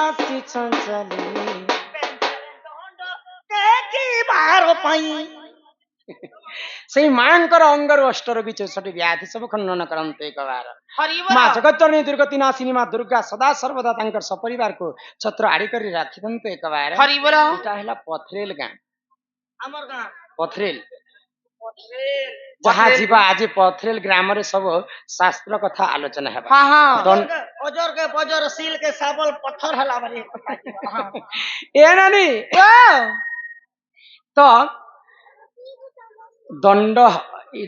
आसी चंचली बार पाई से मांकर अंगर अष्टरोगी 64 व्याधि सब खंडन करते एकबार माँ जगतजननी दुर्गति नाशिनी माँ दुर्गा सदा सर्वदा तांकर सपरिवार को छत्र आड़ी कर राखिदंते एकबार एटा हला पथरेल गाँ हमर गाँ पथरेल जहाँ जीवा आज पथरेल ग्राम रे सब शास्त्र कथा आलोचना है हां हां अजर के बजर सील के साबल पत्थर हला बनी हां ए नानी तो दंड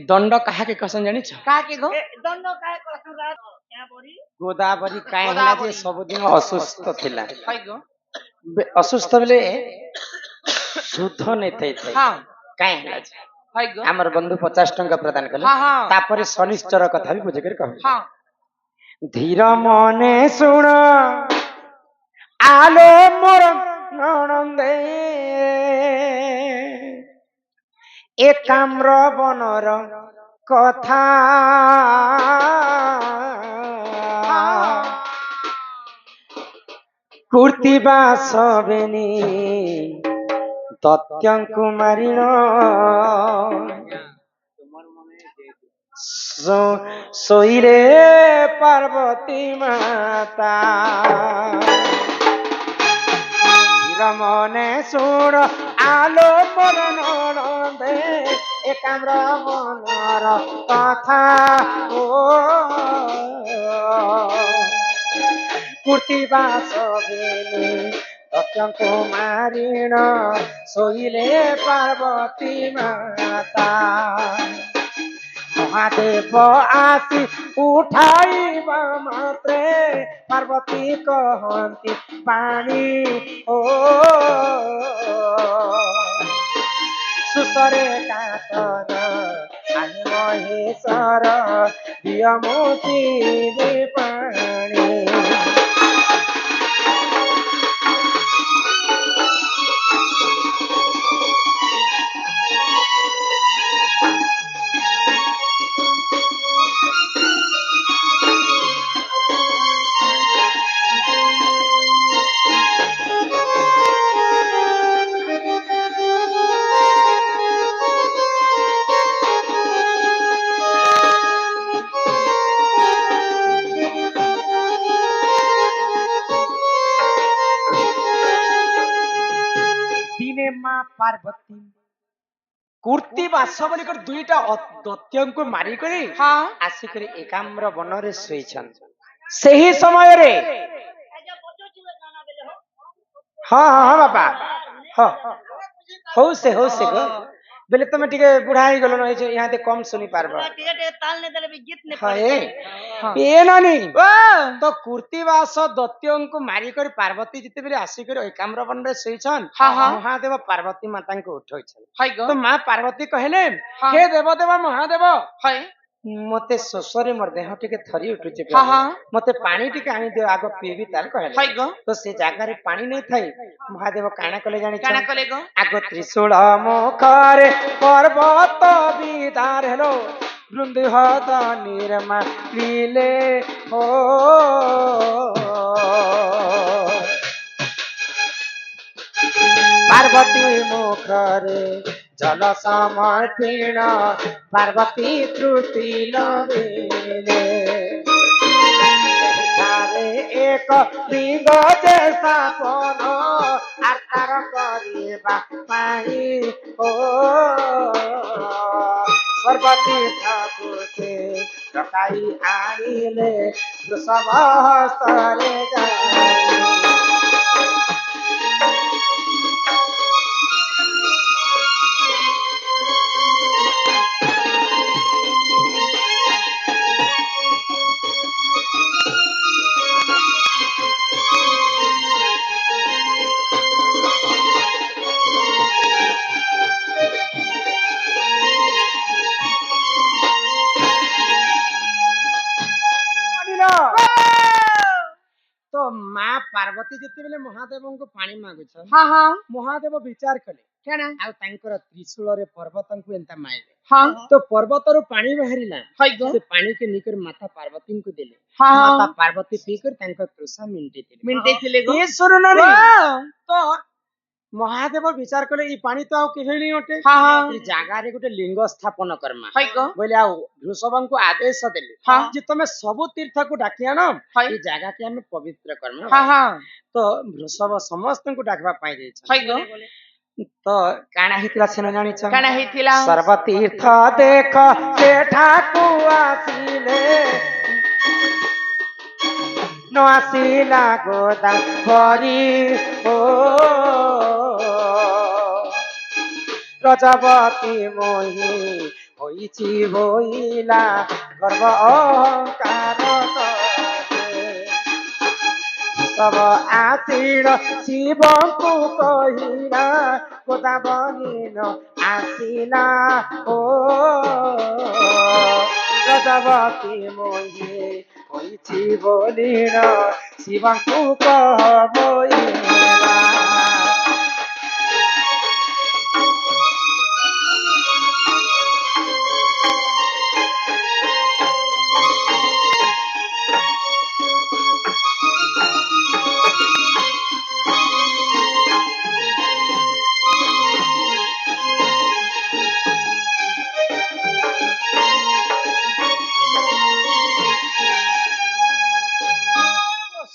दंड कहा के कसन जानि छ का के गो दंड का कसन रात क्या बोरी गोदावरी काय होला जे सब दिन असुस्थ थिला हाय गो असुस्थ बेले शुद्ध नै थै हां काय होला जे हाय गो हमर बंधु 50 टंका प्रदान कले तापरे शनिश्चर कथा भी बुझे कर कहले हां धीर मने सुन आलो मोर ननंदे एकाम्र बनर कथा कुर्तिबा सबेनी दत्यंकु मारिण सोइरे पार्वती माता रमने सुर आलो मोर ननदे एकाम्र बनर कथा कुर्तिबा सबेनी दत्यंकु मारिण सोइले पार्वती माता महादेव आसी उठाइबा मात्रे पार्वती कहती पानी ओ सुसरे कातर आनि महेश्वर दियमुती पानी पार्वती कुर्ती बास बोलिकर दुईटा दत्यंकु मारी करी हां आसिकरी एकाम्र बनरे सोइछन सही समय रे हां हां बाबा हां हो से गो बेले तमे टिके बुढ़ाई गलो न यहाँ ते कम सुनी पारबा टिके ताल ने देले भी गीत ने हां ए नानी तो कुर्ती बास दत्यंकु मारी कर पार्वती जिते बेले आसी कर एकाम्र बनरे सोइछन महादेव पार्वती माता को उठोइछन हाय गो तो मां पार्वती कहले हे देवदेव महादेव हाय मते सोसरे मोर देह टिके थरी उठुचे मते पानी टिके आनी दे आगो पीबी तार कहले हाय गो तो से जागा रे पानी नै थाई महादेव काना कले जानि काना कले गो आगो त्रिशूल मुखरे पर्वत विदार हेलो बृंदहद निर्मा लीले हो पार्वती मुखरे जल समर्पिण पार्वती त्रुटि लवेले एक लिंग जैसा पन आकार करिबा पानी ओ पार्वती ठाकुर से रकाई आनिले सब हस्तरे जाई तो माँ पार्वती जिते बेले महादेव को पानी मांगे महादेव विचार कले केना ଆଉ ତାଙ୍କର ତ୍ରିଶୂଳରେ ପର୍ବତଙ୍କୁ ଏନ୍ତା ମାଇଲେ हां ତ ପର୍ବତରୁ ପାଣି ବାହାରିଲା हाय गो ସେ ପାଣିକି ନେଇକରି ମାତା ପାର୍ବତୀଙ୍କୁ ଦେଲେ हां ମାତା हां ପାର୍ବତୀ ପିଇକରି ତାଙ୍କ ତୃଷା ମିଣ୍ଟେଇଥିଲେ मिनटे थिले गो ଏ ଶୁଣୁନାନି वाह ତ ମହାଦେବ ବିଚାର କଲେ ଏଇ ପାଣି ତ ଆଉ କେବେ ନେଇ ଅଟେ हां हां ଏ ଜାଗାରେ ଗୋଟେ ଲିଙ୍ଗ ସ୍ଥାପନ କର୍ମା हाय गो ବୋଇଲେ ଆଉ ବୃଷଭଙ୍କୁ ଆଦେଶ ଦେଲେ ହଁ। ଯେ ତମେ ସବୁ ତୀର୍ଥକୁ ଡାକି ଆଣ ହାୟ ଏ ଜାଗାକେ ଆମେ ପବିତ୍ର କର୍ମା हां हां ତ ବୃଷଭ ସମସ୍ତଙ୍କୁ ଡାକବା ପାଇଁ ଯାଇଛନ୍ତି हाय गो ତ କାଣା ହେଇଥିଲା ସେନ ଜାଣିଛ केना हेतिला ସର୍ବତୀର୍ଥ ଦେଖ ସେଠାକୁ ଆସିଲେ ନ ଆସିଲା ଗୋଦାବରୀ ଓ ପ୍ରଜାପତି ମୋହି ହୋଇଛି ବୋଇଲା ଗର୍ବ ଅହଙ୍କାର सब आतिर शिवଙ୍କୁ କହିଲା ଗୋଦାବରୀ ନ ଆସିଲା ଓ ପ୍ରଜାପତି ମୋହି ହୋଇଛି ବୋଲିଣ ଶିବଙ୍କୁ କହିଲା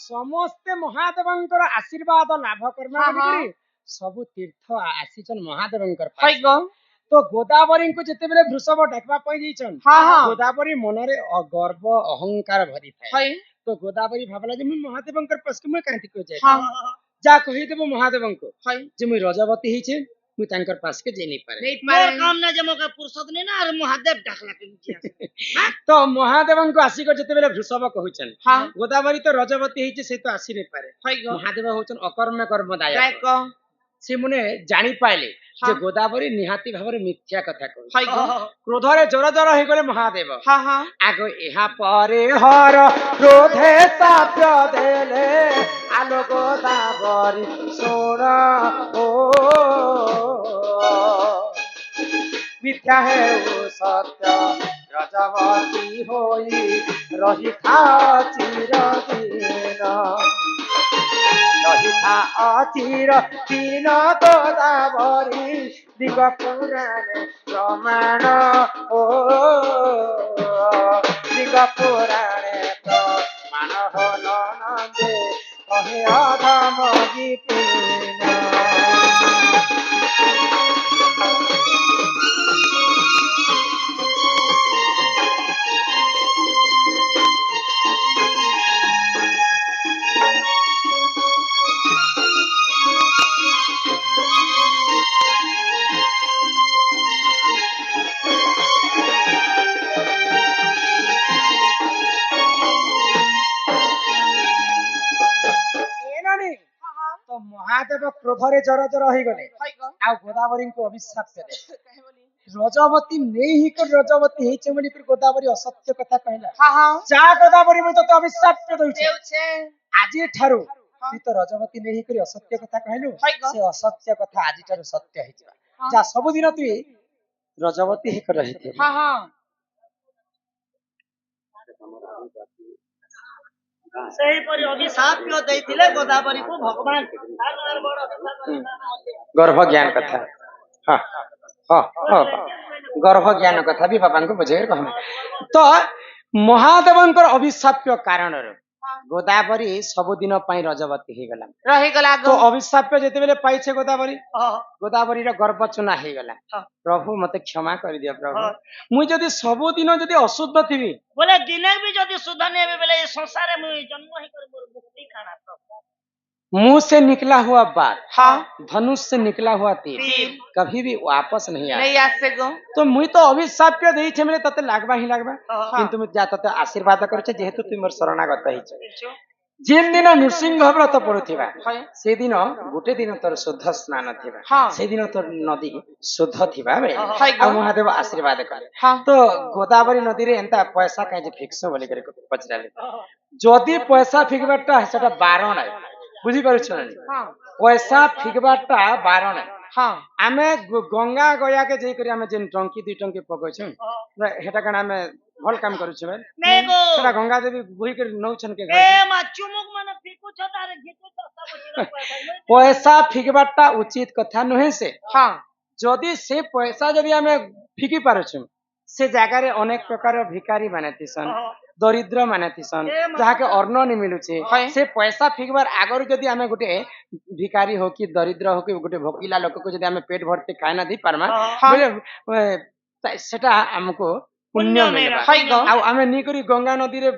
ସମସ୍ତେ ମହାଦେବଙ୍କର ଆଶୀର୍ବାଦ ଲାଭ କର୍ମା ବୋଲିକରି ସବୁ ତୀର୍ଥ ଆସିଛନ୍ ମହାଦେବଙ୍କର हाय ପାଖେ। गो ତ ଗୋଦାବରୀଙ୍କୁ ଯେତେବେଳେ ବୃଷଭ ଡାକବା ପାଇଁ ଯାଇଛନ୍ हां हां ଗୋଦାବରୀ ମନରେ ଗର୍ବ ଅହଙ୍କାର ଭରିଥାଏ हाय ତ ଗୋଦାବରୀ ଭାବଲା ଯେ ମୁଁ ମହାଦେବଙ୍କର ପାଖକୁ ମୁଁ କାହିଁକି ଯାଏ हां ଯାହା କହିଦେବ ମହାଦେବଙ୍କୁ हाय ଯେ ମୁଇଁ ରଜବତୀ ହେଇଛେ ମୁଇଁ ତାଙ୍କର ପାଖକେ ଯାଇ ନେଇ ପାରେ नहीं मोर पारे काम ना जमो के फुर्सत नहीं ना अरे महादेव डाकला के मुझे ତ ମହାଦେବଙ୍କୁ ଆସିକ ଯେତେବେଳେ ବୃଷଭ କହୁଛନ୍ हां ଗୋଦାବରୀ ତ ରଜବତୀ ହେଇଛି ସେ ତ ଆସି ନେଇ ପାରେ हाय गो ମହାଦେବ ହଉଛନ୍ ଅକର୍ମ କର୍ମଦାୟକ काय को ସେ ମୁନେ ଜାଣି ପାଇଲେ ଯେ ହଁ। ଗୋଦାବରୀ ନିହାତି ଭାବରେ ମିଥ୍ୟା କଥା କହୁଛି हाय गो କ୍ରୋଧରେ ଜୋର ଜୋର ହେଇଗଲେ ମହାଦେବ हां हां ଆଗ ଏହା ପରେ ହର କ୍ରୋଧେ ସାପ୍ୟ ଦେଲେ ଆଲୋ ଗୋଦାବରୀ ଶୁଣ ଓ ମିଥ୍ୟା ହେଉ ସତ୍ୟ ରଜବତୀ ହୋଇ ରହିଥା ଚିରଦିନ ରହିଥା ଅଚିର ଦିନ ଗୋଦାବରୀ ଦିଗ ପୁରାଣେ ପ୍ରମାଣ ଓ ଦିଗ ପୁରାଣେ ପ୍ରମାଣ ହଲ ନନ୍ଦେ କହେ ଅଧମ ଗୀତିନ ଏନାନି ତ ମହାଦେବ କ୍ରୋଧରେ ଜର ଜର ହେଇଗଲେ हाय गो ଆଉ ଗୋଦାବରୀଙ୍କୁ ଅଭିଶାପ ଦେଲେ कहे बोली ରଜବତୀ ନେଇ ହେଇକରି ରଜବତୀ ହେଇଛେ ବୋଲିକରି ଗୋଦାବରୀ ଅସତ୍ୟ କଥା କହିଲା हां हां ଯା ଗୋଦାବରୀ ମୁଁ ତତେ ଅଭିଶାପ ଦଉଛି देव छे ଆଜି ଠାରୁ ତୁଇ ତ ରଜବତୀ ନେଇ ହେଇକରି ଅସତ୍ୟ କଥା କହିଲୁ ହାଇଗ। ସେ ଅସତ୍ୟ କଥା ଆଜି ଠାରୁ ସତ୍ୟ ହେଇଯିବା ହଁ। ଯା ସବୁଦିନ ତୁଇ ରଜବତୀ ହେଇକରି ରହିଥିବୁ हां हां सही पर अभिशाप देइथिले गोदावरी को भगवान तार बड़ गर्भ ज्ञान कथा हाँ हाँ हाँ गर्भ ज्ञान कथा भी बाबांको बुझेर कहमे तो महादेवंकर अभिशाप्य कारणर गोदावरी सबुदिन ପାଇଁ ରଜବତୀ ହେଇଗଲା रही गला तो गो अभिशाप्य जेतेबेले पाइछे गोदावरी हां गोदावरी गर्भ चुना ହେଇଗଲା हाँ। प्रभु मते क्षमा कर दिया प्रभु हाँ। मुई जदी सबुदिन जदी अशुद्ध थिबी बोले दिने भी जदि शुद्ध नहीं हेबे बोले ये संसार में जन्म ही कर मोर मुक्ति खाना तो मुंह से निकला हुआ बात हां धनुष से निकला हुआ तीर तीर कभी भी वापस नहीं आए नहीं आसे गो तो मुई तो अभिशाप्य देइछे मेरे तते लागबा ही लागबा हाँ। किंतु मुई जा तते आशीर्वाद करछे जेहेतु तुई मोर शरणागत ହେଇଛ देखो जेन दिन नृसिंह व्रत पड़ुथिबा हाय से दिन गोटे दिन तोर शुद्ध स्नान थिबा हाँ। से दिन तोर नदी शुद्ध थिबा बे हाय आ महादेव आशीर्वाद करे हां तो गोदावरी नदी रे एंता पैसा काहे जे फिक्स बोली करे पचराले जदी पैसा फिकबाटा सेटा बारण है बुझी पारुछ ना हां पैसा फिकबाटा बारण है आमे गंगा गया के जई करी आमे जेन टंकी दुई टंकी पकइछु हेटा कण आमे भल काम करूछु बे नहीं गो सेटा गंगा देवी बुही कर नौछन के घर ए मा चुमुक माने फिकु छ तारे घिचु त सब पैसा फिकबाटा उचित कथा नुहे से जदि से पैसा जदि आमे फिकी पारुछु से जगह रे अनेक प्रकार भिखारी मानेतिसन दरिद्र मानेतिसन जाके अन्न नि मिलुचे से पैसा फिकबार आगर जदि आमे गुटे भिखारी हो कि दरिद्र हो कि गुटे भोकिला लोक को जदि आमे पेट भरते खाए ना दी पारमा बोले सेटा हमको पुण्य मिलबा आ आमे नी करी गंगा नदी रे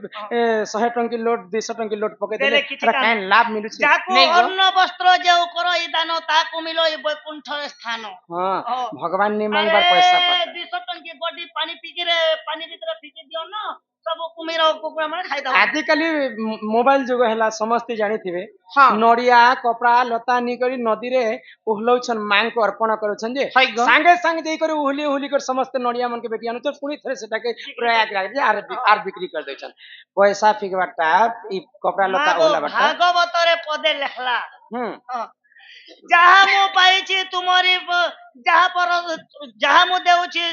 100 टंकी लोड 200 टंकी लोड पके देले कान लाभ मिलुचे जाको अन्न वस्त्र जे करो ई दान ताको मिलो ई वैकुंठ स्थान हां भगवान नि मांगबार पैसा अरे 200 टंकी गड्डी पानी पीके रे पानी भीतर पीके दियो न सब कुमिर कुकुरा माने खाइ दा आदि काली मोबाइल जुग हैला समस्त जानि थिबे नडिया कपड़ा लता नी करी नदी रे उहलौछन मांग को अर्पण करूछन जे संगे संग देई करी उहली उहली कर समस्त नडिया मन के बेटी आनु तो पुनी थरे सेटा के प्रयाग लाग जे आर बिक्री कर दैछन पैसा फिकबाटा ई कपड़ा लता ओला बाटा भागवत रे पदे लेखला जहाँ मु पाइछि तुमरी जहाँ मु देउछि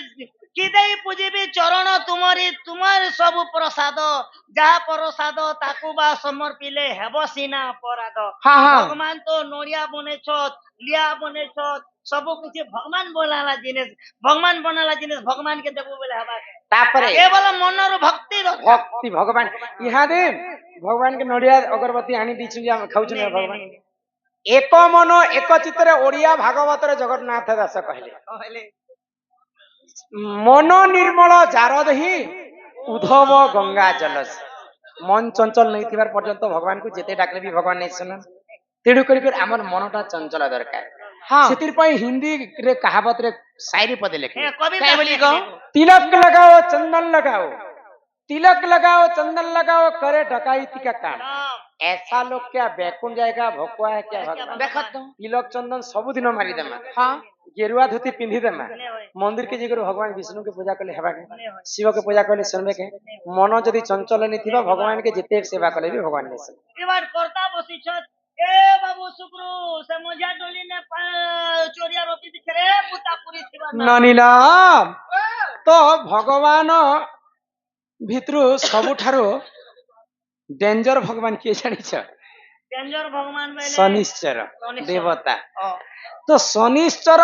कि देई पूजिबी चरण तुमरी तुमर सब प्रसाद जहाँ प्रसाद ताकू बा समर्पिले हेब सीना अपराध भगवान तो नोरिया बनेछ लिया बनेछ सब किछि भगवान बनाला जिनिस भगवान के देबो बोले हबा तापरे केवल मनर भक्ति भगवान इहा दे भगवान के नडिया अगरबत्ती आनी दिछु जे हम खाउछु भगवान एक मन एक चित्तरे ओडिया भागवत रे जगन्नाथ दास कहले मन निर्मल जारदही उधव गंगा जलस मन चंचल नहीं थिबार पर्यंत भगवान को जेते डाकले भी भगवान नहीं सुनन तेडु करी कर हमर मनटा चंचल दरकार सेतिर पई हिंदी रे कहावत रे शायरी पदे लिखे काय बोली गो तिलक लगाओ चंदन लगाओ करे डकाइती का काम ऐसा लोग क्या बैकुंठ जाएगा भोकुआ है क्या भगवान तिलक चंदन सब दिन मारी देमा गेरुआ धोती पिंधी देमा मंदिर के जगह भगवान विष्णु के पूजा करले हेबा के शिव के पूजा करले सुनबे के मन जदि चंचल नहीं थिबा भगवान के जेते सेवा करले भी भगवान नहीं सुन एबार करता बसी छ ए बाबू सुक्रू से मजा डोली ने चोरिया रोटी दिखरे पुता पूरी थिबा ननिला तो भगवान भितरु सबुठारो डेंजर भगवान किए जानी छ डेंजर भगवान शनिश्चर देवता तो शनिश्चर